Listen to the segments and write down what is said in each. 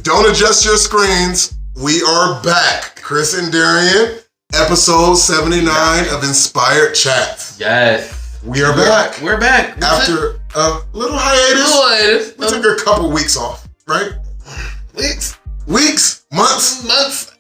Don't adjust your screens. We are back. Chris and Darion, episode 79 of Inspired Chats. Yes. We are back. We're back. After a little hiatus. We took a couple weeks off, right? Weeks? Months?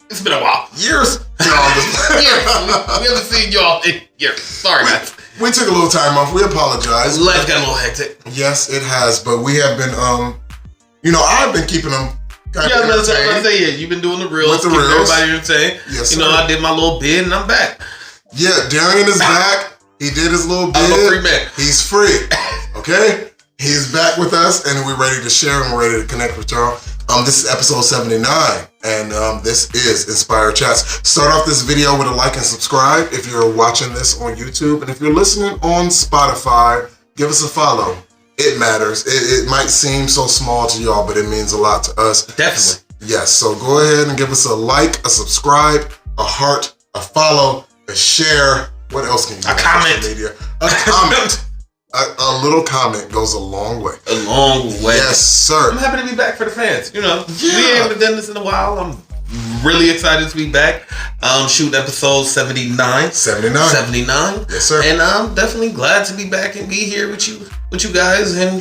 It's been a while. Years. We haven't seen y'all in years. Sorry, guys. We took a little time off. We apologize. Life got a little hectic. Yes, it has. But we have been, I've been keeping them kind of entertained. You've been doing the reels. With the reels. Everybody entertained. Yes, sir. I did my little bid and I'm back. Yeah, Darion is back. He did his little bid. I'm a free man. He's free. Okay? He's back with us and we're ready to share and we're ready to connect with y'all. This is episode 79 and this is Inspired Chats. Start off this video with a like and subscribe if you're watching this on YouTube. And if you're listening on Spotify, give us a follow. It matters. It might seem so small to y'all, but it means a lot to us. Definitely. Yes, so go ahead and give us a like, a subscribe, a heart, a follow, a share. What else can you do? A comment. Media? A comment. A little comment goes a long way. A long way. Yes, sir. I'm happy to be back for the fans. We Yeah. haven't done this in a while. I'm really excited to be back. Shooting episode 79. 79. Yes, sir. And I'm definitely glad to be back and be here with you guys and,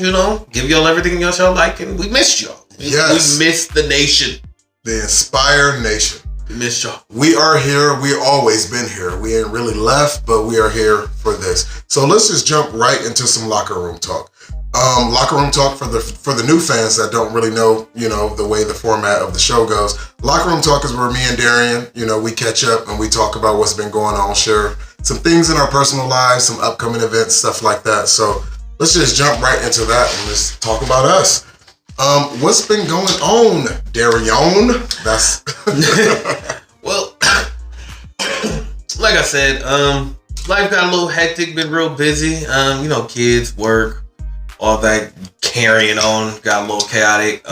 give y'all everything y'all like. And we missed y'all. Yes. We missed the nation. The Inspired Nation. We missed y'all. We are here. We've always been here. We ain't really left, but we are here for this. So let's just jump right into some locker room talk. Locker room talk for the new fans that don't really know, the way the format of the show goes. Locker room talk is where me and Darion, we catch up and we talk about what's been going on, share some things in our personal lives, some upcoming events, stuff like that. So let's just jump right into that and let's talk about us. What's been going on, Darion? That's well, like I said, life got a little hectic, been real busy. Kids, work, all that carrying on, got a little chaotic.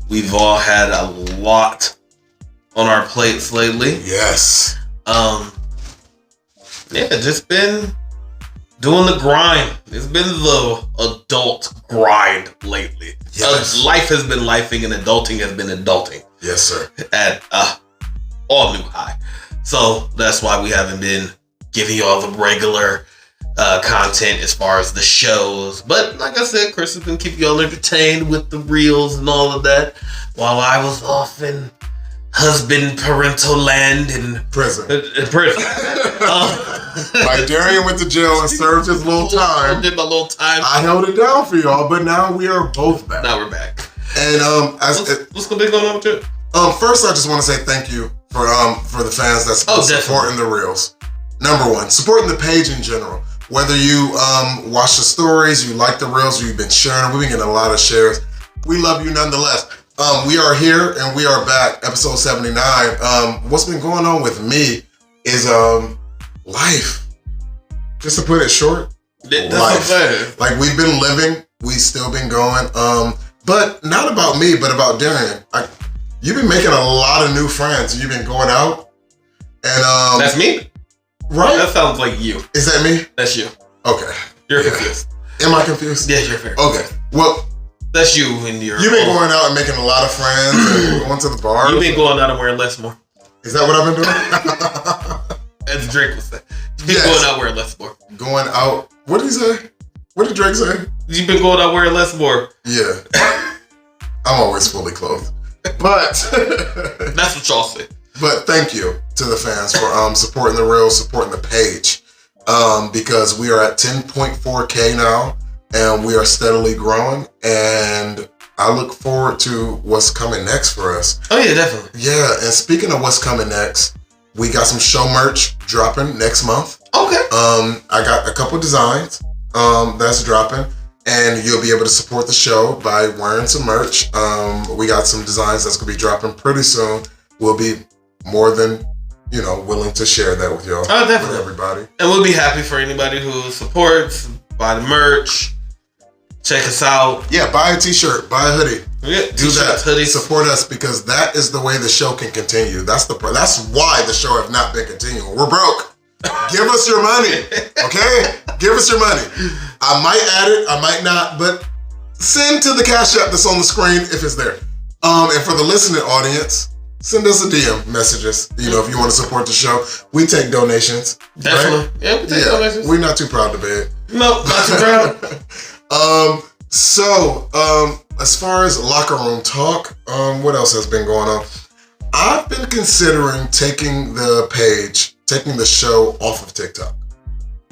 We've all had a lot on our plates lately. Yes. Just been doing the grind. It's been the adult grind lately. Yes. Life has been lifing and adulting has been adulting. Yes, sir. At all new high. So that's why we haven't been giving you all the regular content as far as the shows. But like I said, Chris has been keeping y'all entertained with the reels and all of that while I was off in husband parental land in prison. Like Darion went to jail and served his little time. Did my little time. I held it down for y'all, but now we are both back. Now we're back. And what's gonna be going on with you? First I just want to say thank you for the fans that's supporting the reels. Number one, supporting the page in general. Whether you watch the stories, you like the reels, or you've been sharing, we've been getting a lot of shares. We love you nonetheless. We are here and we are back, episode 79. What's been going on with me is life. Just to put it short, life. Like we've been living, we still been going. But not about me, but about Darion. You've been making a lot of new friends. You've been going out, and that's me, right? That sounds like you. Is that me? That's you. Okay. You're confused. Am I confused? Yeah, you're fair. Okay. Well, that's you and your. You've been going out and making a lot of friends and going to the bar. You've been going out and wearing less more. Is that what I've been doing? As Drake was saying. You've been going out wearing less more. Going out. What did he say? What did Drake say? You've been going out wearing less more. Yeah. I'm always fully clothed. But that's what y'all say. But thank you to the fans for supporting the reels, supporting the page. Because we are at 10.4K now and we are steadily growing, and I look forward to what's coming next for us. Oh yeah, definitely. Yeah, and speaking of what's coming next, we got some show merch dropping next month. Okay. I got a couple designs that's dropping, and you'll be able to support the show by wearing some merch. We got some designs that's gonna be dropping pretty soon. We'll be more than willing to share that with y'all. Oh, definitely. With everybody. And we'll be happy for anybody who supports, buy the merch, check us out. Yeah, buy a t-shirt, buy a hoodie. Yeah, do that. Hoodies. Support us, because that is the way the show can continue. That's why the show have not been continuing. We're broke. Give us your money, okay? Give us your money. I might add it, I might not, but send to the Cash App that's on the screen if it's there. And for the listening audience, send us a DM messages. You know, if you want to support the show, we take donations. Definitely. Right? Yeah, we take donations. We're not too proud to beg. No, not too proud. As far as locker room talk, what else has been going on? I've been considering taking the show off of TikTok.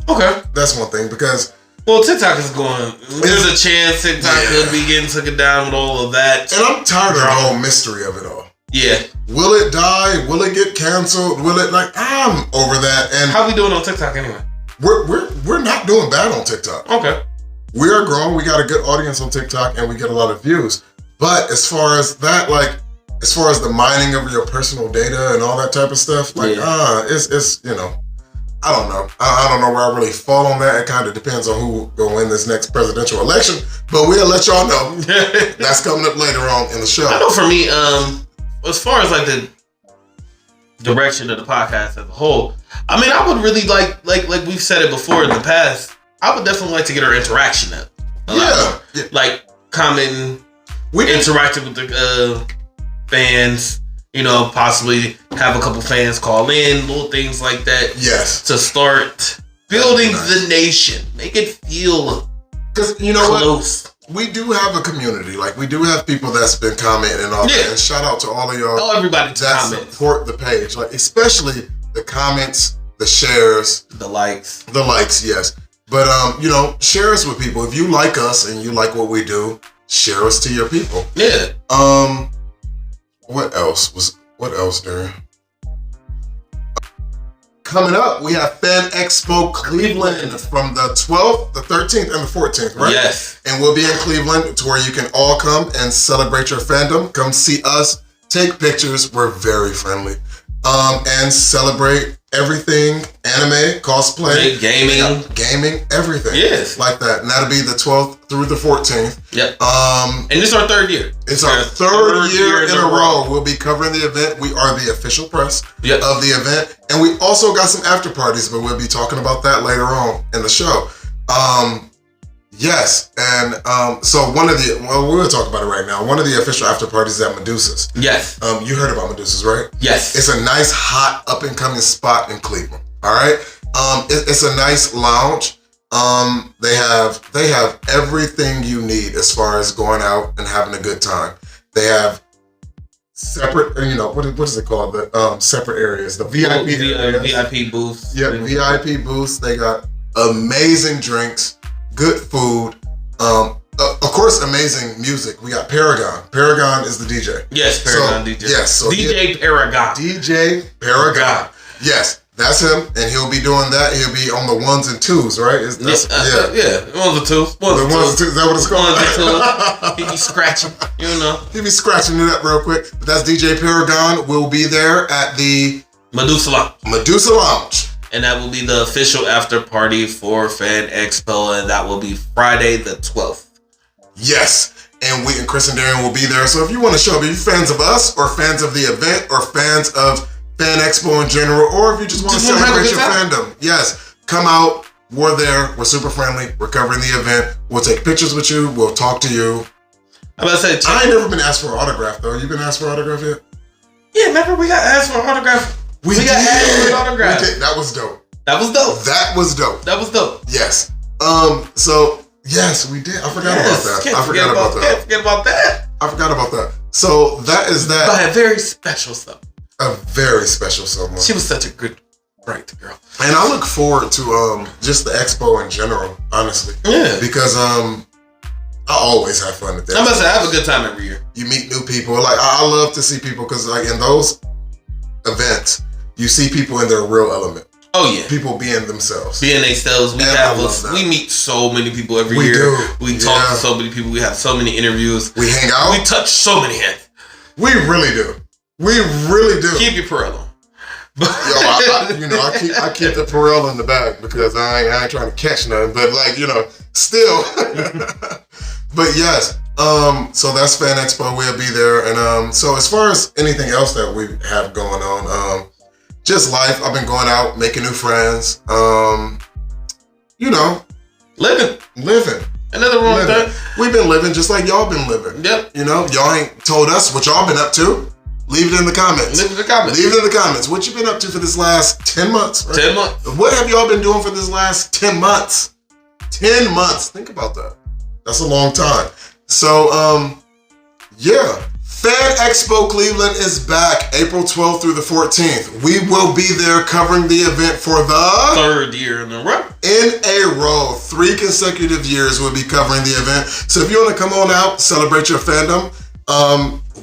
Okay. That's one thing because... Well, TikTok is going... There's a chance TikTok could be getting taken down with all of that. And I'm tired of the whole mystery of it all. Yeah. Will it die? Will it get canceled? I'm over that. And how we doing on TikTok anyway? We're not doing bad on TikTok. Okay. We are growing. We got a good audience on TikTok and we get a lot of views. But as far as that, as far as the mining of your personal data and all that type of stuff, it's you know, I don't know. I don't know where I really fall on that. It kind of depends on who will win this next presidential election. But we'll let y'all know. That's coming up later on in the show. I know for me, as far as the direction of the podcast as a whole, I mean, I would really like we've said it before in the past, I would definitely like to get our interaction up. Yeah. Like commenting, interacting with the fans, you know, possibly have a couple fans call in, little things like that. Yes. To start building the nation. Make it feel because you know close. What? We do have a community. We do have people that's been commenting and all that. And shout out to all of y'all. Everybody to comment. Support the page. Especially the comments, the shares. The likes. Yes. But, you know, share us with people. If you like us and you like what we do, share us to your people. Yeah. What else, Darion? Coming up, we have Fan Expo Cleveland from the 12th, the 13th, and the 14th, right? Yes. And we'll be in Cleveland to where you can all come and celebrate your fandom. Come see us, take pictures. We're very friendly. And celebrate everything, anime, cosplay, gaming, everything. Yes. Like that. And that'll be the 12th through the 14th. Yep. And this is our third year. It's our third year in a row. We'll be covering the event. We are the official press of the event. And we also got some after parties, but we'll be talking about that later on in the show. Yes, and so we'll talk about it right now. One of the official after parties is at Medusa's. Yes. You heard about Medusa's, right? Yes. It's a nice, hot, up-and-coming spot in Cleveland. All right. It's a nice lounge. They have everything you need as far as going out and having a good time. They have separate, you know, what is it called? The separate areas, the VIP booths. Yeah, VIP booths. They got amazing drinks. Good food. Of course, amazing music. We got Paragon. Paragon is the DJ. Yes, Paragon DJ. Yes. So DJ Paragon. DJ Paragon. Yes, that's him. And he'll be doing that. He'll be on the ones and twos, right? Ones and twos. The ones and twos. Is that what it's called? Ones and twos. He be scratching, you know. He be scratching it up real quick. But that's DJ Paragon. We'll be there at the Medusa Lounge. And that will be the official after party for Fan Expo, and that will be Friday the 12th. Yes, and Chris and Darion will be there. So if you want to show up, if you're fans of us, or fans of the event, or fans of Fan Expo in general, or if you just want to celebrate your fandom, yes, come out. We're there. We're super friendly. We're covering the event. We'll take pictures with you. We'll talk to you. I'm about to say, I ain't never been asked for an autograph though. You been asked for an autograph yet? Yeah, remember we got asked for an autograph. We got asked for an autograph. We did. That was dope. That was dope. That was dope. That was dope. Yes. So yes, we did. I forgot about that. Can't forget about that. I forgot about that. So that is that. By a very special someone. A very special someone. She was such a good, bright girl. And I look forward to just the expo in general, honestly. Yeah. Because I always have fun at that. I'm about to say, I have a good time every year. You meet new people. I love to see people because in those events, you see people in their real element. Oh yeah, people being themselves. Being themselves. We meet so many people every year. We talk to so many people. We have so many interviews. We hang out. We touch so many hands. We really do. We really do. Keep your Perel on. Yo, I keep the Perel in the bag because I ain't trying to catch nothing. But still. But yes. So that's Fan Expo. We'll be there. And so as far as anything else that we have going on, just life. I've been going out, making new friends. Living. And nothing wrong with that. We've been living just like y'all been living. Yep. You know, y'all ain't told us what y'all been up to. Leave it in the comments. Leave it in the comments. Leave it in the comments. What you been up to for this last 10 months? Right? 10 months. What have y'all been doing for this last 10 months? 10 months. Think about that. That's a long time. So, yeah. Fan Expo Cleveland is back April 12th through the 14th. We will be there covering the event for the 3rd year in a row. In a row. 3 consecutive years we'll be covering the event. So if you want to come on out, celebrate your fandom,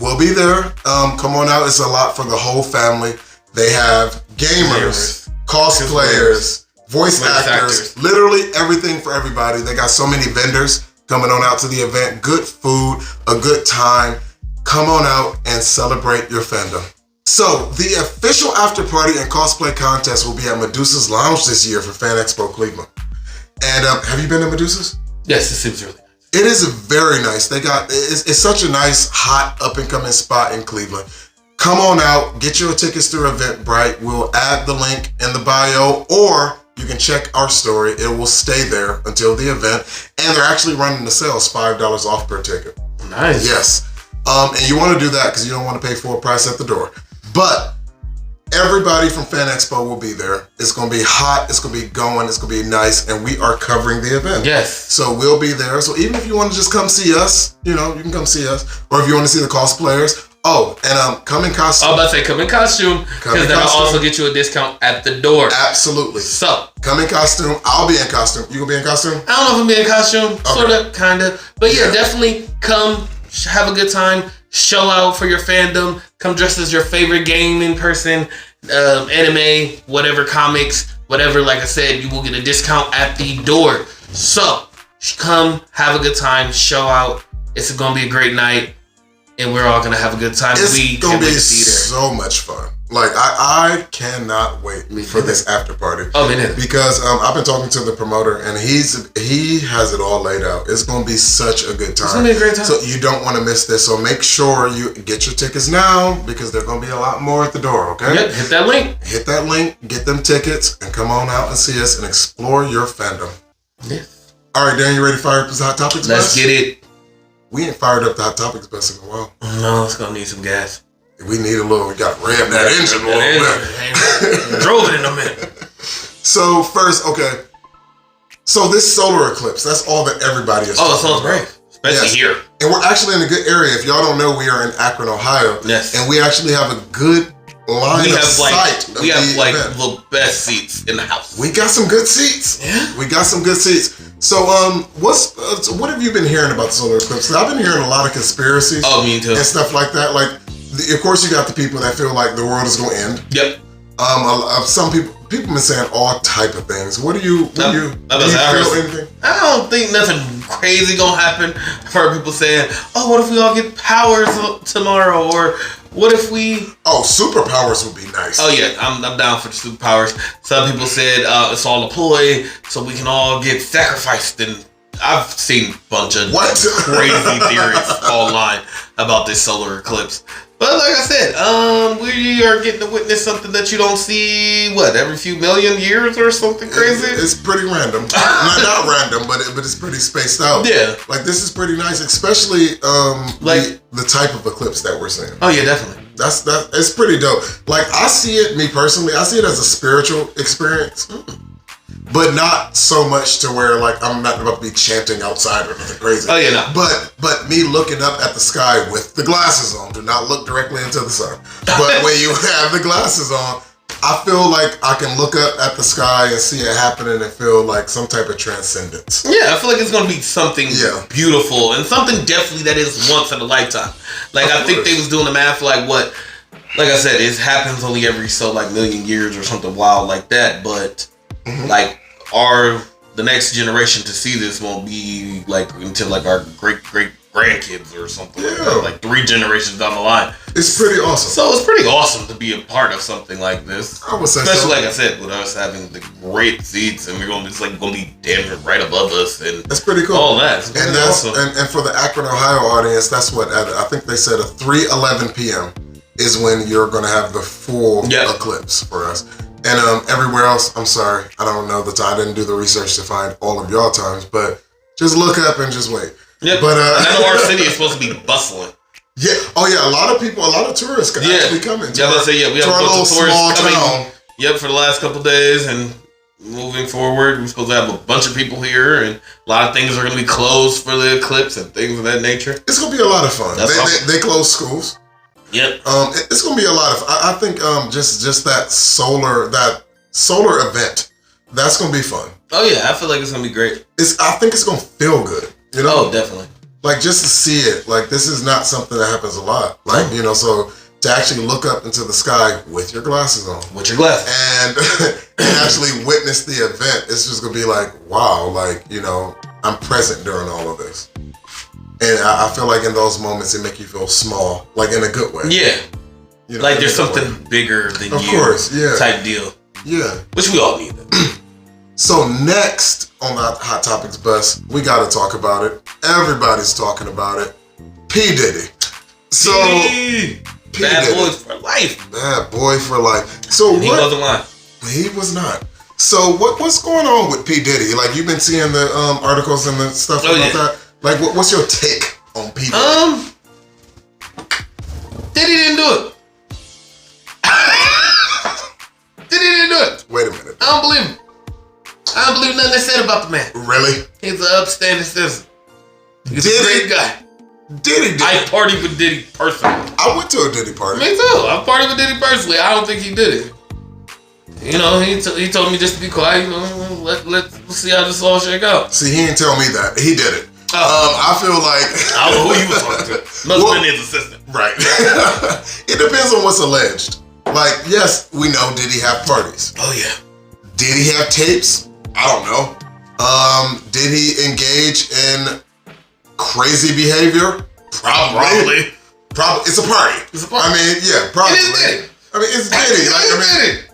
we'll be there. Come on out. It's a lot for the whole family. They have gamers, cosplayers, voice actors, literally everything for everybody. They got so many vendors coming on out to the event. Good food, a good time. Come on out and celebrate your fandom. So, the official after party and cosplay contest will be at Medusa's Lounge this year for Fan Expo Cleveland. And have you been to Medusa's? Yes, it seems really nice. It is very nice. They got it's such a nice, hot, up and coming spot in Cleveland. Come on out, get your tickets through Eventbrite. We'll add the link in the bio, or you can check our story. It will stay there until the event. And they're actually running the sales, $5 off per ticket. Nice. Yes. And you want to do that because you don't want to pay full price at the door. But everybody from Fan Expo will be there. It's going to be hot. It's going to be going. It's going to be nice. And we are covering the event. Yes. So we'll be there. So even if you want to just come see us, you know, you can come see us. Or if you want to see the cosplayers. Oh, and come in costume. I was about to say come in costume. Because that'll also get you a discount at the door. Absolutely. So. Come in costume. I'll be in costume. You gonna be in costume? I don't know if I'm be in costume. Okay. Sort of, kind of. But yeah, definitely come. Have a good time, show out for your fandom, come dressed as your favorite gaming person, anime, whatever, comics, whatever. Like I said, you will get a discount at the door. So, come, have a good time, show out. It's going to be a great night, and we're all going to have a good time. It's going to be so much fun. Like, I cannot wait for this after party. Oh, man. Because I've been talking to the promoter, and he has it all laid out. It's going to be such a good time. It's going to be a great time. So you don't want to miss this. So make sure you get your tickets now, because there's going to be a lot more at the door, okay? Yep, hit that link. Hit that link, get them tickets, and come on out and see us and explore your fandom. Yeah. All right, Dan, you ready to fire up this Hot Topics bus? Let's get it. We ain't fired up the Hot Topics bus in a while. No, it's going to need some gas. We need a little, we got to rev that engine a little bit. Drove it in a minute. So first, okay. So this solar eclipse, that's all that everybody is talking about. Oh, it sounds great. Especially here. And we're actually in a good area. If y'all don't know, we are in Akron, Ohio. Yes. And we actually have a good line of sight. We have the best seats in the house. We got some good seats. Yeah. We got some good seats. So what have you been hearing about the solar eclipse? I've been hearing a lot of conspiracies. Oh, me too. And stuff like that. Like, of course, you got the people that feel like the world is going to end. Yep. Some people been saying all type of things. Do you feel anything? I don't think nothing crazy gonna happen. I've heard people saying, "Oh, what if we all get powers tomorrow?" Or what if we? Oh, superpowers would be nice. Oh yeah, I'm down for the superpowers. Some people said it's all a ploy, so we can all get sacrificed. And I've seen a bunch of crazy theories online about this solar eclipse. But like I said, we are getting to witness something that you don't see, every few million years or something crazy? It's pretty random. not random, but it's pretty spaced out. Yeah. Like, this is pretty nice, especially the type of eclipse that we're seeing. Oh, yeah, definitely. It's pretty dope. Like, I see it, me personally, I see it as a spiritual experience. But not so much to where, like, I'm not about to be chanting outside or nothing crazy. Oh, yeah, no. But me looking up at the sky with the glasses on, do not look directly into the sun. But when you have the glasses on, I feel like I can look up at the sky and see it happening and feel like some type of transcendence. Yeah, I feel like it's going to be something beautiful and something definitely that is once in a lifetime. Like, I think they was doing the math like I said, it happens only every million years or something wild like that, but the next generation to see this won't be until our great grandkids or something like 3 generations down the line. It's pretty awesome. So it's pretty awesome to be a part of something like this. I would say especially like I said, with us having the great seats and it's gonna be damn near right above us, and that's pretty cool. All that, and that's awesome. And for the Akron, Ohio audience, that's what I think they said 3:11 p.m. is when you're gonna have the full eclipse for us. And everywhere else, I'm sorry, I don't know the time. I didn't do the research to find all of y'all times, but Just look up and just wait. Yep. But I know our city is supposed to be bustling. Yeah. Oh yeah. A lot of tourists can actually come in. We have a bunch of tourists coming. Yep, for the last couple of days and moving forward, we're supposed to have a bunch of people here, and a lot of things are going to be closed for the eclipse and things of that nature. It's going to be a lot of fun. They close schools. Yep. It's going to be a lot of. I think just that solar event, that's going to be fun. Oh yeah, I feel like it's going to be great. I think it's going to feel good. You know? Oh, definitely. Like just to see it, like this is not something that happens a lot. Like so. To actually look up into the sky with your glasses on. With your glasses. And actually witness the event. It's just going to be like, wow, like, I'm present during all of this. And I feel like in those moments, it make you feel small, like in a good way. Yeah. Like there's something bigger than of course, yeah. Type deal. Yeah. Which we all need. So next on the Hot Topics bus, we got to talk about it. Everybody's talking about it. P. Diddy. So... Bad boy for life. Bad boy for life. So he wasn't lying. He was not. So what's going on with P. Diddy? Like you've been seeing the articles and the stuff about that. Like what's your take on P. Diddy? Diddy didn't do it. Diddy didn't do it. Wait a minute. I don't believe him. I don't believe nothing they said about the man. Really? He's an upstanding citizen. He's a great guy. Diddy. I partied with Diddy personally. I went to a Diddy party. Me too. I partied with Diddy personally. I don't think he did it. He told me just to be quiet. Let's see how this all shake out. See, he didn't tell me that. He did it. I feel like I don't know who he was talking to. Must have been his assistant. Right. It depends on what's alleged. Like, yes, we know Diddy have parties. Oh yeah. Did he have tapes? I don't know. Did he engage in crazy behavior? Probably. It's a party. I mean, yeah, probably. It is Diddy. I mean, it's Diddy.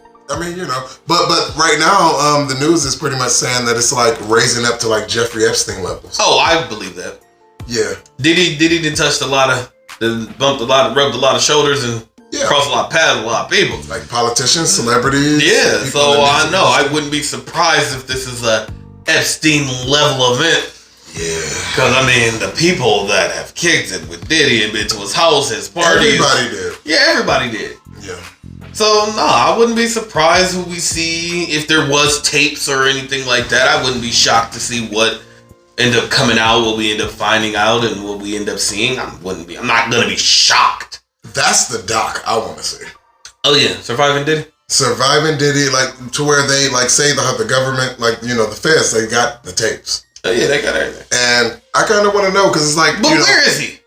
But right now, the news is pretty much saying that it's like raising up to like Jeffrey Epstein levels. Oh, I believe that. Yeah. Diddy did touch rubbed a lot of shoulders and crossed a lot of paths with a lot of people. Like politicians, celebrities. Yeah, so I know. I wouldn't be surprised if this is a Epstein level event. Yeah. Because, the people that have kicked it with Diddy and been to his house, his parties. Everybody did. Yeah, everybody did. Yeah. So, no, I wouldn't be surprised who we see. If there was tapes or anything like that, I wouldn't be shocked to see what end up coming out, what we end up finding out, and what we end up seeing. I'm not going to be shocked. That's the doc I want to see. Oh, yeah. Surviving Diddy? Surviving Diddy, like, to where they, like, say the government, like, the feds, they got the tapes. Oh yeah, they got everything. And I kind of want to know because it's like, but where is he?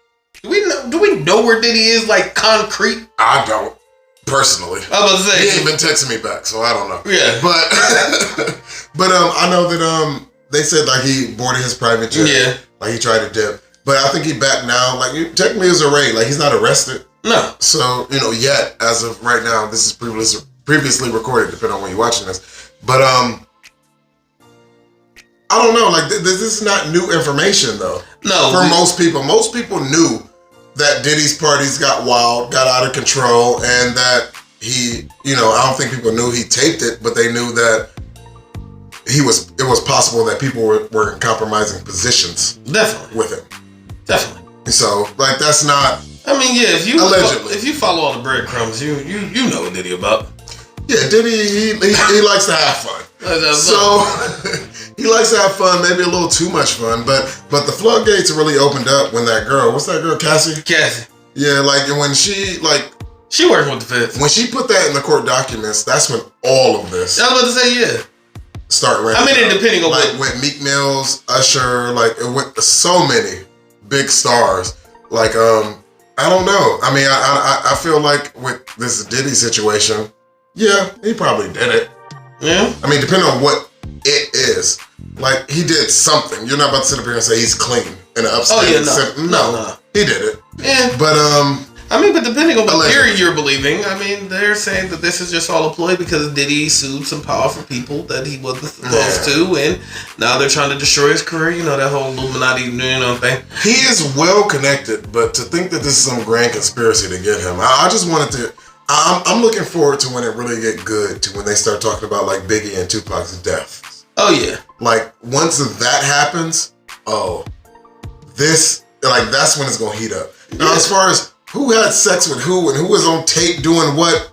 Do we know where Diddy is? Like concrete? I don't personally. I was about to say he ain't been texting me back, so I don't know. Yeah, but I know that they said like he boarded his private jet. Yeah, like he tried to dip, but I think he back now. Like technically, it was a raid. Like he's not arrested. No. So yet as of right now, this is previously recorded, depending on when you're watching this. But I don't know, like, this is not new information, though. No. For most people. Most people knew that Diddy's parties got wild, got out of control, and that he, I don't think people knew he taped it, but they knew that it was possible that people were in compromising positions. Definitely. With him. Definitely. So, like, that's not... allegedly. If you follow all the breadcrumbs, you know what Diddy about. Yeah, Diddy, he likes to have fun. So he likes to have fun, maybe a little too much fun, but the floodgates really opened up when that girl, what's that girl, Cassie? Yeah, like, and when she working with the feds. When she put that in the court documents, that's when all of this. I was about to say, yeah. Start ramping up. Depending on like with Meek Mills, Usher, like it went so many big stars. Like, I don't know. I feel like with this Diddy situation, yeah, he probably did it. Yeah. Depending on what it is. Like, he did something. You're not about to sit up here and say he's clean in an upstanding no. He did it. Yeah. But, but depending on what theory you're believing, they're saying that this is just all a ploy because Diddy sued some powerful people that he wasn't supposed to, and now they're trying to destroy his career. That whole Illuminati, thing. He is well connected, but to think that this is some grand conspiracy to get him, I just wanted to... I'm looking forward to when it really get good, to when they start talking about like Biggie and Tupac's deaths. Oh yeah. Like once that happens, that's when it's gonna heat up. Now, as far as who had sex with who and who was on tape doing what,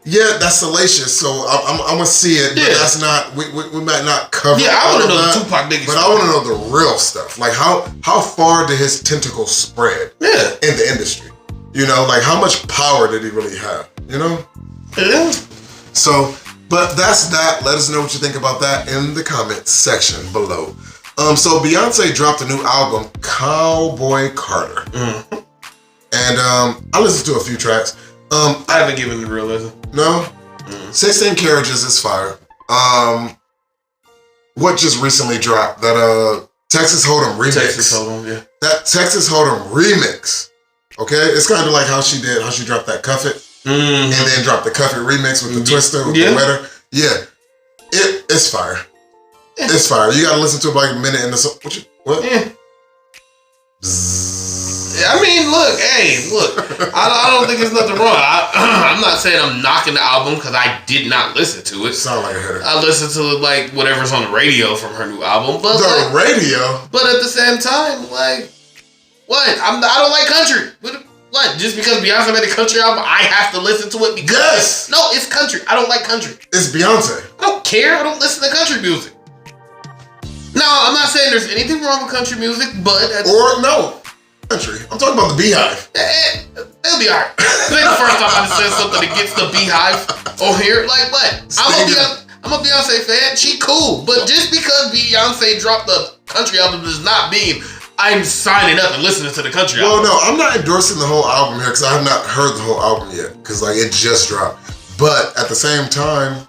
yeah, that's salacious. So I'm gonna see it, but that's not. We might not cover. Yeah, I want to know the Tupac Biggie, but I want to know the real stuff. Like how far did his tentacles spread? Yeah. In the industry, like how much power did he really have? Yeah. So, but that's that. Let us know what you think about that in the comments section below. So Beyonce dropped a new album, Cowboy Carter. Mm-hmm. And I listened to a few tracks. I haven't given it a real listen. No? 16 Carriages is fire. What just recently dropped? That Texas Hold'em remix. Texas Hold'em, yeah. That Texas Hold'em remix. Okay? It's kind of like how she dropped that Cuff It. Mm-hmm. And then dropped the Cuff It remix with the Twister, with the wetter. Yeah. It's fire. It's fire. You gotta listen to it like a minute in the song. What? Yeah. I mean, look. I don't think there's nothing wrong. I'm not saying I'm knocking the album because I did not listen to it. Sound like a hitter. I listened to like whatever's on the radio from her new album. But radio? But at the same time, like, what? I don't like country. What? Just because Beyonce made a country album, I have to listen to it because no, it's country. I don't like country. It's Beyonce. I don't care. I don't listen to country music. No, I'm not saying there's anything wrong with country music, but country. I'm talking about the Beehive. It'll be alright. This ain't the first time I said something against the Beehive on here. Like what? I'm a Beyonce fan. She cool, but just because Beyonce dropped the country album does not mean I'm signing up and listening to the country album. Well, no, I'm not endorsing the whole album here because I have not heard the whole album yet because it just dropped. But at the same time,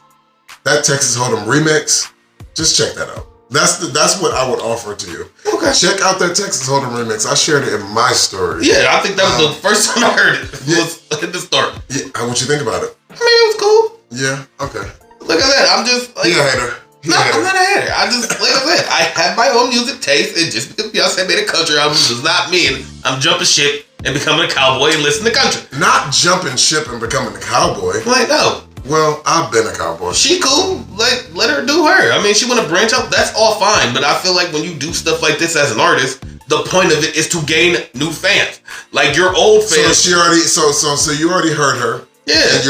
that Texas Hold'em remix, just check that out. That's what I would offer to you. Okay. Check out that Texas Hold'em remix. I shared it in my story. Yeah, I think that was the first time I heard it. Was in the story. Yeah, what you think about it? I mean, it was cool. Yeah. Okay. Like I said, I'm just like, hater. I'm not a hater. I just like I said, I have my own music taste, and just because Beyonce made a country album does not mean I'm jumping ship and becoming a cowboy and listening to country. Not jumping ship and becoming a cowboy. Like no. Well, I've been a cowboy. She cool. Like, let her do her. I mean, she want to branch out. That's all fine. But I feel like when you do stuff like this as an artist, the point of it is to gain new fans. Like your old fans. So she already. So you already heard her. Yeah. And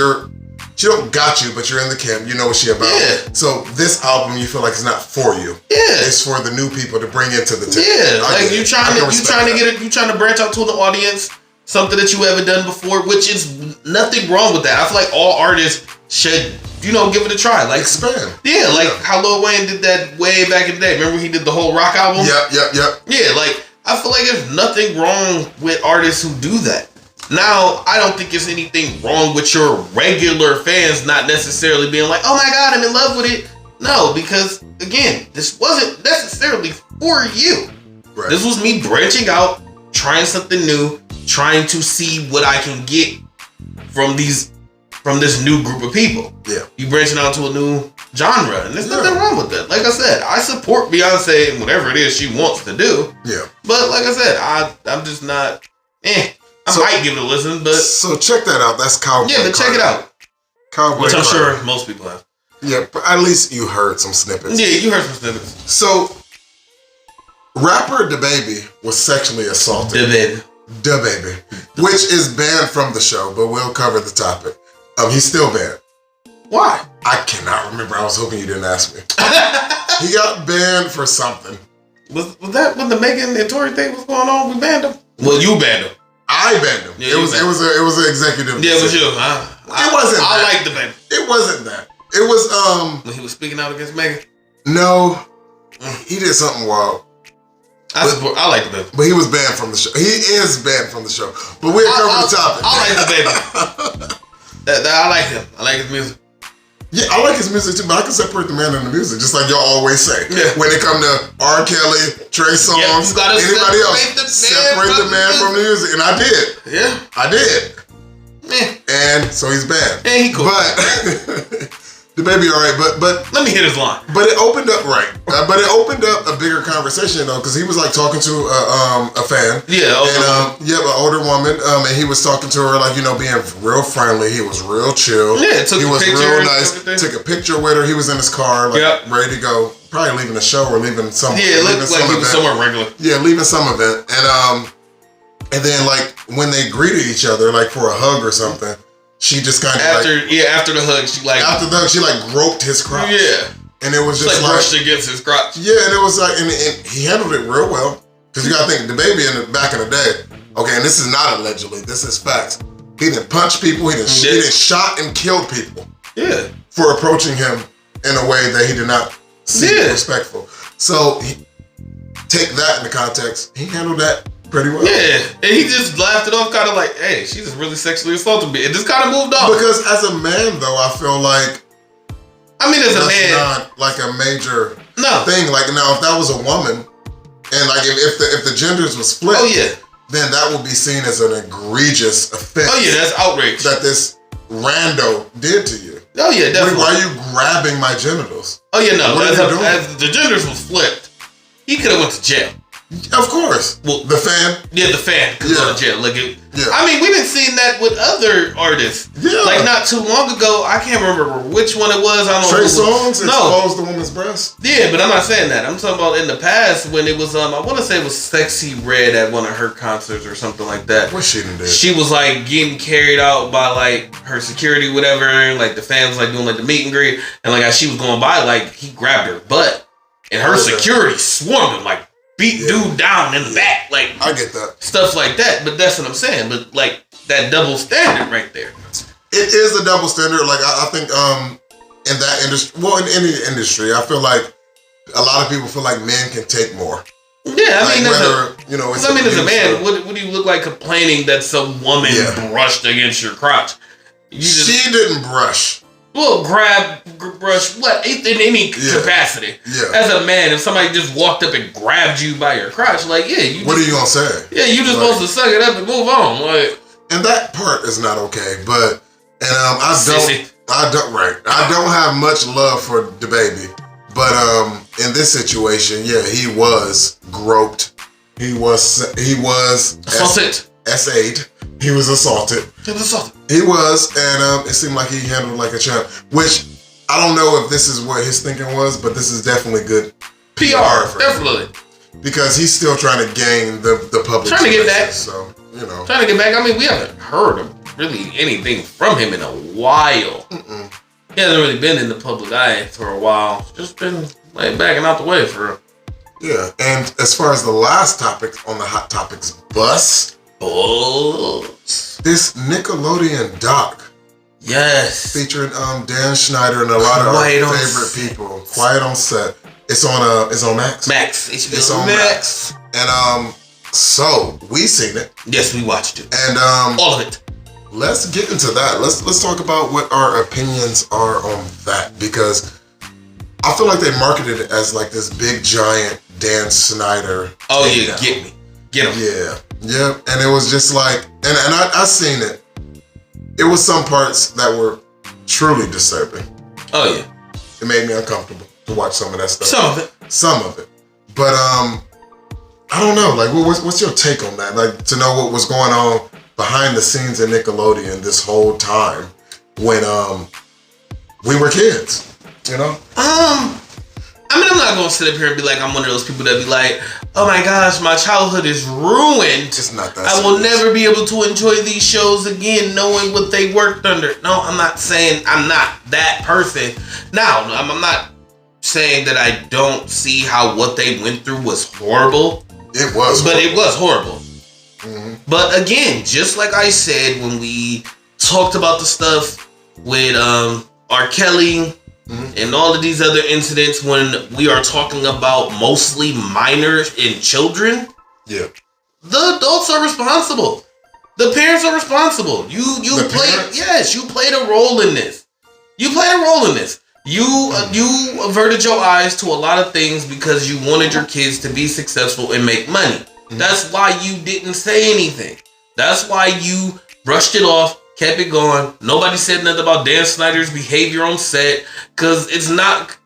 she don't got you, but you're in the camp. You know what she about. Yeah. So this album, you feel like it's not for you. Yeah. It's for the new people to bring into the team. Yeah. Like you trying to branch out to an audience. Something that you haven't done before, which is nothing wrong with that. I feel like all artists should, give it a try. Like expand. Yeah, like how Lil Wayne did that way back in the day. Remember he did the whole rock album? Yep. Yeah, like I feel like there's nothing wrong with artists who do that. Now, I don't think there's anything wrong with your regular fans not necessarily being like, oh my God, I'm in love with it. No, because again, this wasn't necessarily for you. Right. This was me branching out, trying something new, trying to see what I can get from this new group of people. Yeah. You branching out to a new genre, and there's nothing wrong with that. Like I said, I support Beyonce and whatever it is she wants to do. Yeah. But like I said, I'm just not, I might give it a listen, but. So check that out. That's Cowboy. Yeah, but check it out. Cowboy Which I'm Carter. sure most people have. Yeah, but at least you heard some snippets. Yeah, you heard some snippets. So, rapper DaBaby was sexually assaulted. DaBaby, which is banned from the show, but we'll cover the topic. He's still banned. Why? I cannot remember. I was hoping you didn't ask me. He got banned for something. Was that when the Megan and Tory thing was going on? We banned him. Well, you banned him. I banned him. Yeah, it was an executive. Yeah, it was you. It wasn't. I like DaBaby. It wasn't that. It was when he was speaking out against Megan. No, he did something wild. I like DaBaby. But he was banned from the show. He is banned from the show. But we'll cover the topic. I like DaBaby. I like him. I like his music. Yeah, I like his music too, but I can separate the man and the music, just like y'all always say. Yeah. When it come to R. Kelly, Trey Songz, anybody else, separate the man from the music. And I did. Yeah. I did. And so he's banned. And he cool. But DaBaby all right, but let me hit his line. But it opened up but it opened up a bigger conversation though, because he was like talking to a fan. Yeah, an older woman. And he was talking to her like being real friendly. He was real chill. Yeah, he was real nice. Took a picture with her. He was in his car, like ready to go. probably leaving the show or leaving some. Yeah, it looked like he was somewhere regular. Yeah, leaving some event, and then like when they greeted each other, like for a hug or something, she just kind of after the hug, she groped his crotch. Yeah, and it was just like brushed against his crotch. Yeah, and it was like, and he handled it real well. Because you gotta think, the baby back in the day, okay, and this is not allegedly, this is facts. He didn't punch people, he didn't shot and killed people. Yeah. For approaching him in a way that he did not seem respectful. So, take that into context, he handled that pretty well. Yeah, and he just laughed it off, kind of like, hey, she just really sexually assaulted me. It just kind of moved on. Because as a man, though, I feel like, as a man, not like a major thing. Like, now, if that was a woman, and like if the genders was flipped, then that would be seen as an egregious offense. Oh yeah, that's outrage. That this rando did to you. Oh yeah, definitely. Why are you grabbing my genitals? Oh yeah, no. As the genders was flipped, he could have went to jail. Of course. Well, the fan. Yeah, the fan could go to jail. We've been seeing that with other artists. Yeah. Like not too long ago, I can't remember which one it was. I don't know. Trey Songz exposed the woman's breast. Yeah, but I'm not saying that. I'm talking about in the past when it was I want to say it was Sexy Red at one of her concerts or something like that. What she did? She was like getting carried out by like her security, whatever. And, like the fans like doing like the meet and greet, and like as she was going by, like he grabbed her butt, and her security swarmed him like. Beat dude down in the back, like I get that stuff like that. But that's what I'm saying. But like that double standard right there. It is a double standard. Like I think in that industry, well, in any industry, I feel like a lot of people feel like men can take more. Yeah, I mean, as a man, what do you look like complaining that some woman brushed against your crotch? She didn't brush. Well, brush, what? In any capacity. Yeah. As a man, if somebody just walked up and grabbed you by your crotch, like, what are you gonna say? Yeah, you just supposed to suck it up and move on, like. And that part is not okay, but I don't have much love for the baby, but in this situation, he was groped, he was assaulted. S8. He was assaulted. He was, and it seemed like he handled like a champ. Which I don't know if this is what his thinking was, but this is definitely good PR for definitely him. Because he's still trying to gain the public. Trying to get back. So trying to get back. I mean, we haven't heard of really anything from him in a while. He hasn't really been in the public eye for a while. Just been like backing out the way for. Yeah, and as far as the last topic on the Hot Topics bus. This Nickelodeon doc. Yes. Featuring Dan Schneider and a lot of our favorite people. Quiet on Set. It's on Max. It's on Max. And so we seen it. Yes, we watched it. And all of it. Let's get into that. Let's talk about what our opinions are on that, because I feel like they marketed it as like this big giant Dan Schneider. Oh yeah, get me. Get him. Yeah, and it was just like, and I seen it. It was some parts that were truly disturbing. Oh yeah, it made me uncomfortable to watch some of that stuff. Some of it. But I don't know. Like, what's your take on that? Like, to know what was going on behind the scenes at Nickelodeon this whole time when we were kids, you know? I mean, I'm not gonna sit up here and be like I'm one of those people that be like, oh my gosh, my childhood is ruined. It's not that I will never be able to enjoy these shows again knowing what they worked under. No, I'm not saying I'm not that person. Now, I'm not saying that I don't see how what they went through was horrible. It was horrible. But it was horrible. Mm-hmm. But again, just like I said when we talked about the stuff with R. Kelly, and all of these other incidents, when we are talking about mostly minors and children, the adults are responsible. The parents are responsible. You played a role in this. You averted your eyes to a lot of things because you wanted your kids to be successful and make money. Mm-hmm. That's why you didn't say anything. That's why you brushed it off. Kept it going. Nobody said nothing about Dan Schneider's behavior on set, because it's not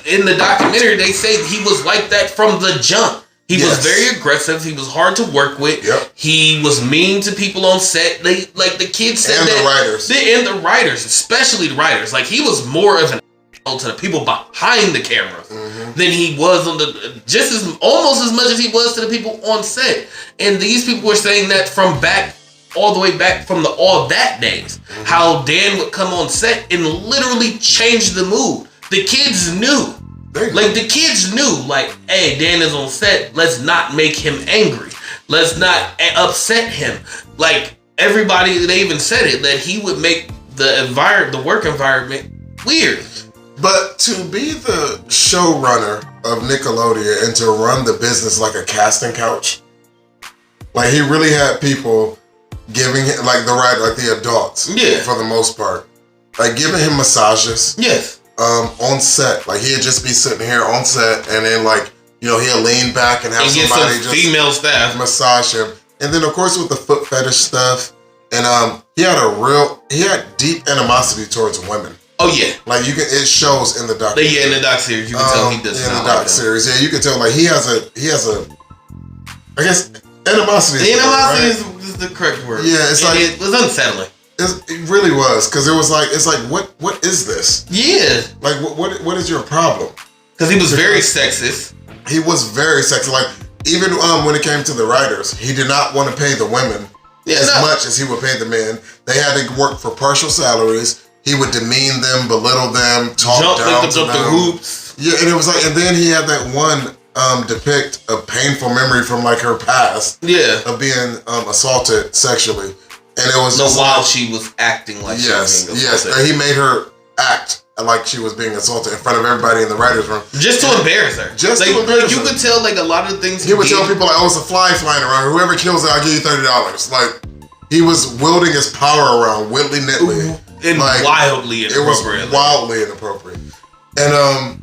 in the documentary. They say he was like that from the jump. He was very aggressive. He was hard to work with. Yep. He was mean to people on set. The kids said and that. The writers. And the writers, especially the writers. Like, he was more of an to the people behind the cameras than he was on almost as much as he was to the people on set. And these people were saying that from all the way back from the All That days, how Dan would come on set and literally change the mood. The kids knew. The kids knew, hey, Dan is on set. Let's not make him angry. Let's not upset him. Everybody, they even said it, that he would make the work environment weird. But to be the showrunner of Nickelodeon and to run the business like a casting couch, he really had people giving him, the adults, for the most part, giving him massages. Yes. On set, he'd just be sitting here on set, and then he'll lean back and have somebody just female staff massage him, and then of course with the foot fetish stuff, and he had deep animosity towards women. Oh yeah, it shows in the doc. In the doc series, you can tell he does. In the doc series, you can tell he has a, I guess animosity. The animosity is the correct word. Yeah, it was unsettling. It really was, because it was what is this? Yeah. What is your problem? Because he was very sexist. He was very sexist. Even when it came to the writers, he did not want to pay the women much as he would pay the men. They had to work for partial salaries. He would demean them, belittle them, talk down to them. The hoops. Yeah, and it was and then he had that one depict a painful memory from her past. Yeah. Of being assaulted sexually. And it was while she was acting like she was being assaulted. Yes, he made her act like she was being assaulted in front of everybody in the writer's room. Just to embarrass her. To embarrass her. You could tell a lot of things he would tell people it's a fly flying around. Whoever kills it, I'll give you $30. He was wielding his power around willy-nilly. And wildly inappropriate. It was wildly inappropriate. And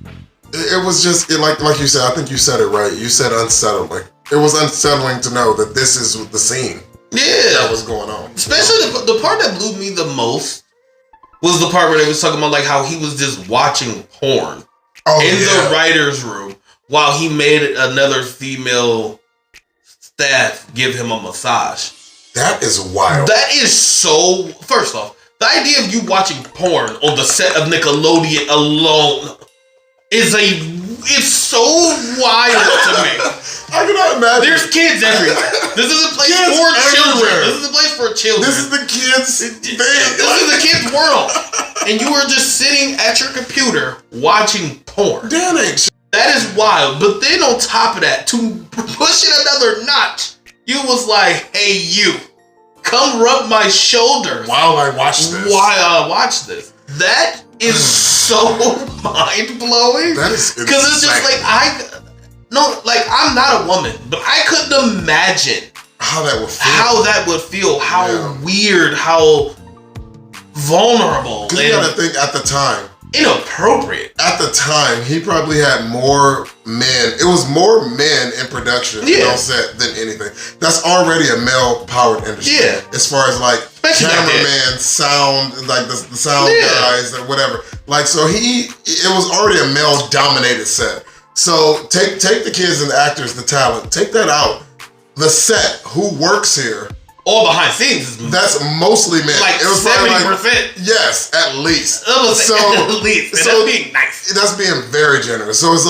it was just, like you said, I think you said it right. You said unsettling. It was unsettling to know that this is the scene. Yeah, that was going on. Especially the part that blew me the most was the part where they was talking about how he was just watching porn in the writer's room while he made another female staff give him a massage. That is wild. That is so. First off, the idea of you watching porn on the set of Nickelodeon alone it's so wild to me. I cannot imagine. There's kids everywhere. This is a place for children. This is a place for children. This is the kids' thing. This is the kids' world. And you are just sitting at your computer watching porn. That ain't shit. That is wild. But then on top of that, to push it another notch, you was like, hey, you, come rub my shoulders. While I watch this. That is so mind-blowing. That is insane. Because it's just I'm not a woman, but I couldn't imagine how that would feel. How weird, how vulnerable. Because you gotta think at the time. Inappropriate. At the time, he probably had more men. It was more men in production on set than anything. That's already a male-powered industry. Yeah. As far as cameraman, sound, the sound guys or whatever. So it was already a male-dominated set. So take the kids and the actors, the talent, take that out. The set, who works here. All behind scenes. That's mostly men. It was 70%. Yes, at least. At least. And that's being nice. That's being very generous. So it's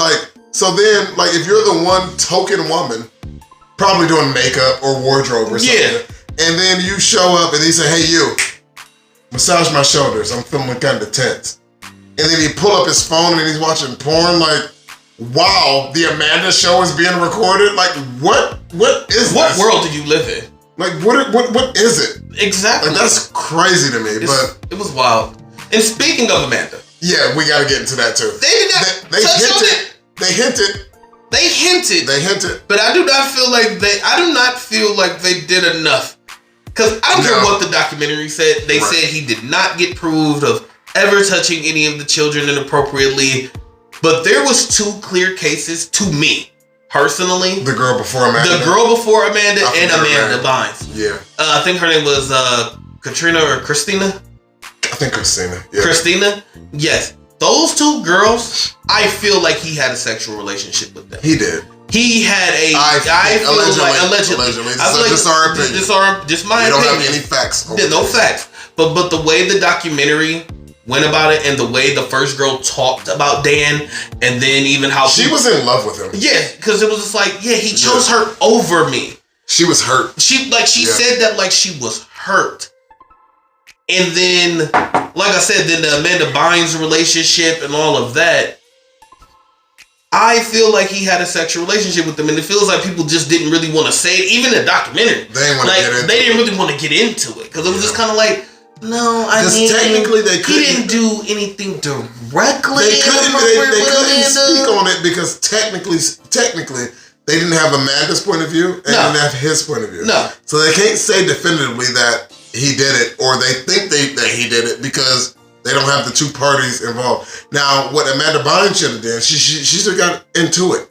so then, if you're the one token woman, probably doing makeup or wardrobe or something, and then you show up and he say, hey, you, massage my shoulders. I'm feeling kind of tense. And then he pull up his phone and he's watching porn, wow, the Amanda show is being recorded? What is this? What world do you live in? What is it? Exactly. That's crazy to me, but it was wild. And speaking of Amanda. Yeah, we gotta get into that too. They hinted. They hinted. But I do not feel like they did enough. Because I don't care what the documentary said. They said he did not get proved of ever touching any of the children inappropriately. But there was two clear cases to me. Personally, the girl before Amanda and Amanda Bynes. Yeah, I think her name was Katrina or Christina. I think Christina. Yeah. Christina. Yes, those two girls. I feel like he had a sexual relationship with them. He did. He had a. Allegedly. Just our opinion. Just my opinion. We don't have any facts. No facts. But the way the documentary went about it, and the way the first girl talked about Dan, and then even how she was in love with him. Yeah, because it was just like, yeah, he chose her over me. She was hurt. She said that like she was hurt. And then, like I said, then the Amanda Bynes relationship and all of that, I feel like he had a sexual relationship with them, and it feels like people just didn't really want to say it. Even the documentary, they didn't really want to get into it because it was just kind of like, no, I mean, technically they couldn't. He didn't do anything directly. They couldn't speak on it because technically, they didn't have Amanda's point of view and didn't have his point of view. No, so they can't say definitively that he did it, or they think that he did it because they don't have the two parties involved. Now, what Amanda Bynes should have done, she should have got into it.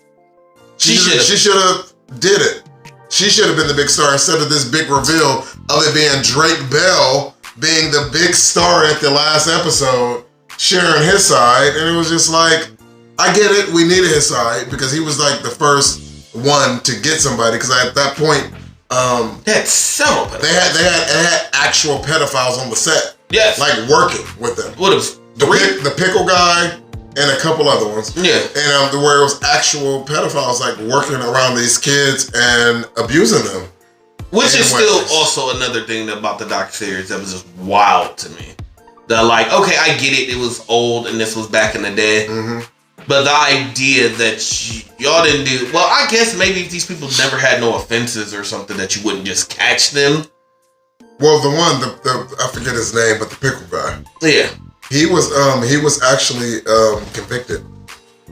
She should have did it. She should have been the big star instead of this big reveal of it being Drake Bell being the big star at the last episode, sharing his side. And it was just like, I get it, we needed his side because he was like the first one to get somebody. Because at that point, they had several pedophiles. They had actual pedophiles on the set. Yes. Like working with them. What was the pickle guy and a couple other ones. Yeah. And where it was actual pedophiles like working around these kids and abusing them. Which is still also another thing about the docuseries that was just wild to me. That like, okay, I get it. It was old and this was back in the day. Mm-hmm. But the idea that y'all didn't do... Well, I guess maybe if these people never had no offenses or something that you wouldn't just catch them. Well, the one, I forget his name, but the pickle guy. Yeah. He was actually convicted.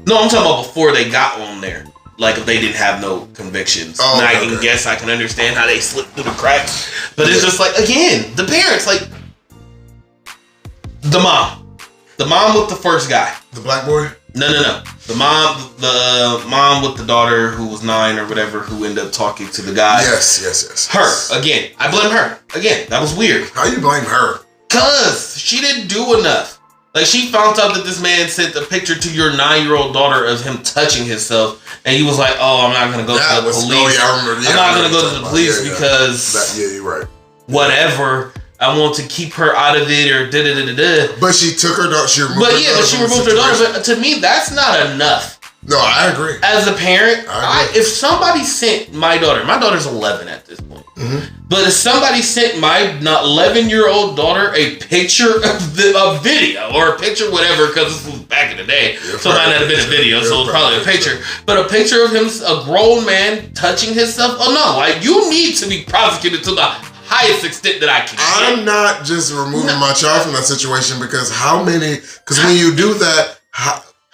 No, I'm talking about before they got on there. Like if they didn't have no convictions. Oh, now I can understand how they slipped through the cracks. But it's just like, again, the parents, like the mom with the first guy. The black boy? No. The mom with the daughter who was 9 or whatever who ended up talking to the guy. Yes. Her, again. I blame her. Again, that was weird. How you blame her? Cause she didn't do enough. Like she found out that this man sent a picture to your 9-year-old daughter of him touching himself, and he was like, "Oh, I'm not gonna go to the police. I'm not gonna go to the police because you're right. Whatever. I want to keep her out of it or da. But she took her daughter. She removed her daughter. But to me, that's not enough. No, I agree. As a parent, if somebody sent my daughter's 11 at this point. Mm-hmm. But if somebody sent my 11-year-old daughter a picture of a video or a picture, whatever, because this was back in the day, so it might not have been a video, so it was probably a picture. But a picture of him, a grown man touching himself. Oh no, like you need to be prosecuted to the highest extent that I can. I'm not just removing my child from that situation because when you do that,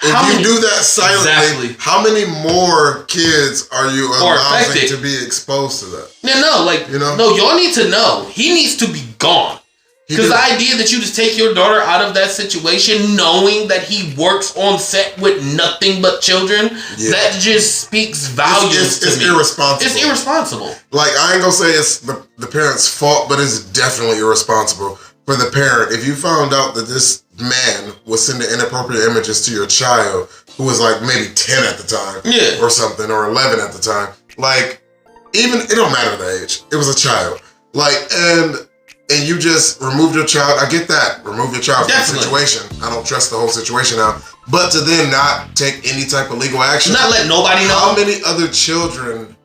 if you do that silently, how many more kids are you allowing to be exposed to that? No, y'all need to know. He needs to be gone. Because the idea that you just take your daughter out of that situation knowing that he works on set with nothing but children, that just speaks volumes to me. It's irresponsible. It's irresponsible. Like, I ain't gonna say it's the parent's fault, but it's definitely irresponsible for the parent. If you found out that this man was sending inappropriate images to your child, who was like maybe 10 at the time, or something, or 11 at the time, like, even, it don't matter the age, it was a child. Like, and you just removed your child. I get that. Remove your child from the situation. I don't trust the whole situation now. But to then not take any type of legal action. Not let nobody know. How many other children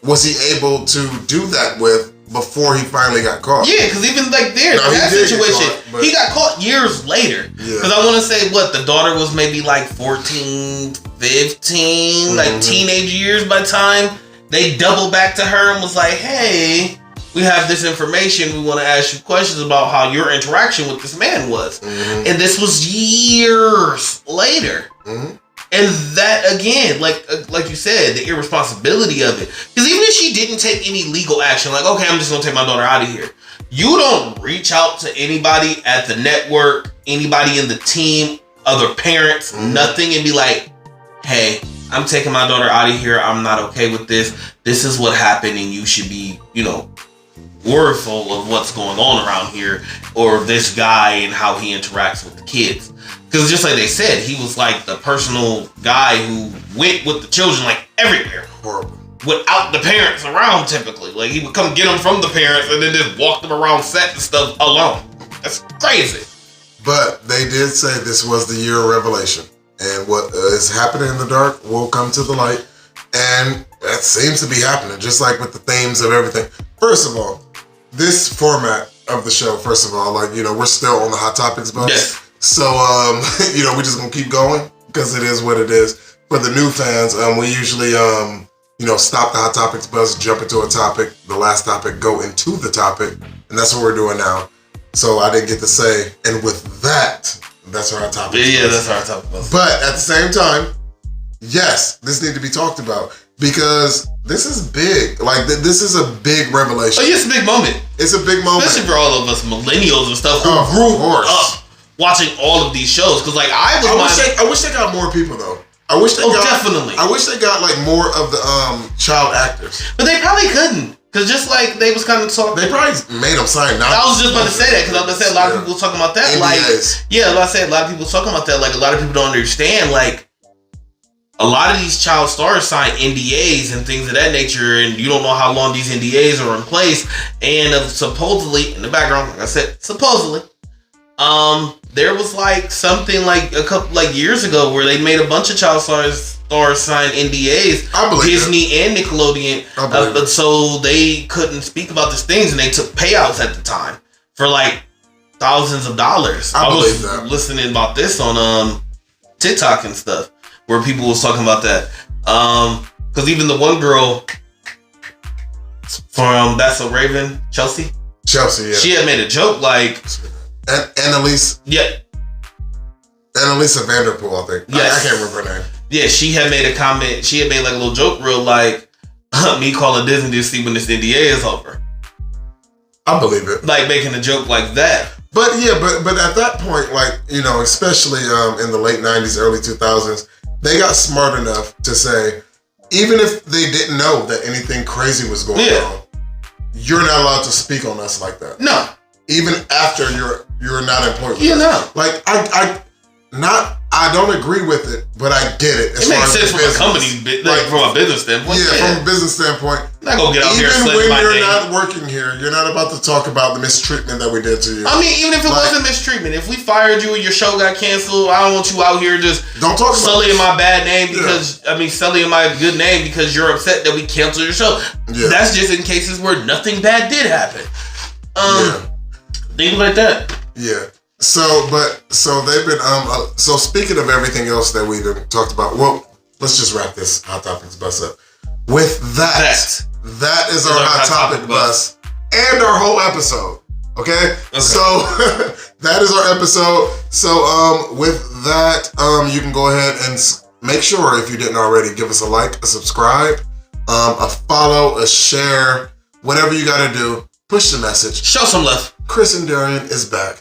was he able to do that with before he finally got caught? Yeah, because even like there, in that situation, he got caught years later. Because I want to say, the daughter was maybe like 14, 15, like teenage years by the time they doubled back to her and was like, hey, we have this information. We want to ask you questions about how your interaction with this man was. Mm-hmm. And this was years later. Mm-hmm. And that, again, like you said, the irresponsibility of it. Because even if she didn't take any legal action, like, okay, I'm just going to take my daughter out of here. You don't reach out to anybody at the network, anybody in the team, other parents, nothing, and be like, hey, I'm taking my daughter out of here. I'm not okay with this. This is what happened, and you should be, worryful of what's going on around here, or this guy and how he interacts with the kids. Because just like they said, he was like the personal guy who went with the children like everywhere. Horrible. Without the parents around, typically. Like, he would come get them from the parents and then just walk them around set and stuff alone. That's crazy. But they did say this was the year of revelation. And what is happening in the dark will come to the light. And that seems to be happening, just like with the themes of everything. First of all, this format of the show, first of all, like, you know, we're still on the Hot Topics bus. Yes. So, you know, we're just going to keep going because it is what it is. For the new fans, we usually, you know, stop the Hot Topics bus, jump into a topic, the last topic, go into the topic. And that's what we're doing now. So I didn't get to say, and with that, that's our Hot Topics Yeah, bus. that's our Hot Topics bus. But at the same time, yes, this needs to be talked about because this is big. Like, this is a big revelation. Oh, yeah, it's a big moment. It's a big moment. Especially for all of us millennials and stuff who Of grew course. up watching all of these shows. Because, like, I wish they got more people, though. I wish they definitely. I wish they got, like, more of the child actors. But they probably couldn't. Because just like they was kind of talking. They probably made them sign now. I was just about to say that because I was going to say a lot of people talking about that. NDAs. Like, yeah, I was about to say a lot of people talking about that. Like, a lot of people don't understand. Like, a lot of these child stars sign NDAs and things of that nature, and you don't know how long these NDAs are in place. And supposedly, in the background, like I said, supposedly, there was like something like a couple like years ago where they made a bunch of child stars sign NDAs. I believe Disney and Nickelodeon, but so they couldn't speak about these things, and they took payouts at the time for like thousands of dollars. I believe was that. listening about this on TikTok and stuff, where people was talking about that. Because even the one girl from That's So Raven, Chelsea, yeah, she had made a joke like, and Annalise, yeah. Annalisa Vanderpool, I think. Yes. I can't remember her name. Yeah, she had made a comment. She had made like a little joke, real like, me calling Disney to see when this NDA is over. I believe it. Like making a joke like that. But yeah, but at that point, like, you know, especially in the late 90s, early 2000s, they got smart enough to say, even if they didn't know that anything crazy was going on, you're not allowed to speak on us like that. No. Even after you're not employed with Yeah, us. no. Like, I don't agree with it, but I get it. It makes sense from a company, like from a business standpoint. Yeah, from a business standpoint. Not gonna get out here and even when you're name. not working here, you're not about to talk about the mistreatment that we did to you. I mean, even if it wasn't mistreatment, if we fired you and your show got canceled, I don't want you out here just don't talk sullying my bad name because sullying my good name because you're upset that we canceled your show. Yeah. That's just in cases where nothing bad did happen. Things like that. Yeah. So they've been so speaking of everything else that we've talked about, well, let's just wrap this Hot Topics bus up. With that is our Hot Topic bus and our whole episode. Okay? So that is our episode. So with that, you can go ahead and make sure, if you didn't already, give us a like, a subscribe, a follow, a share, whatever you gotta do. Push the message. Show some love. Chris and Darion is back.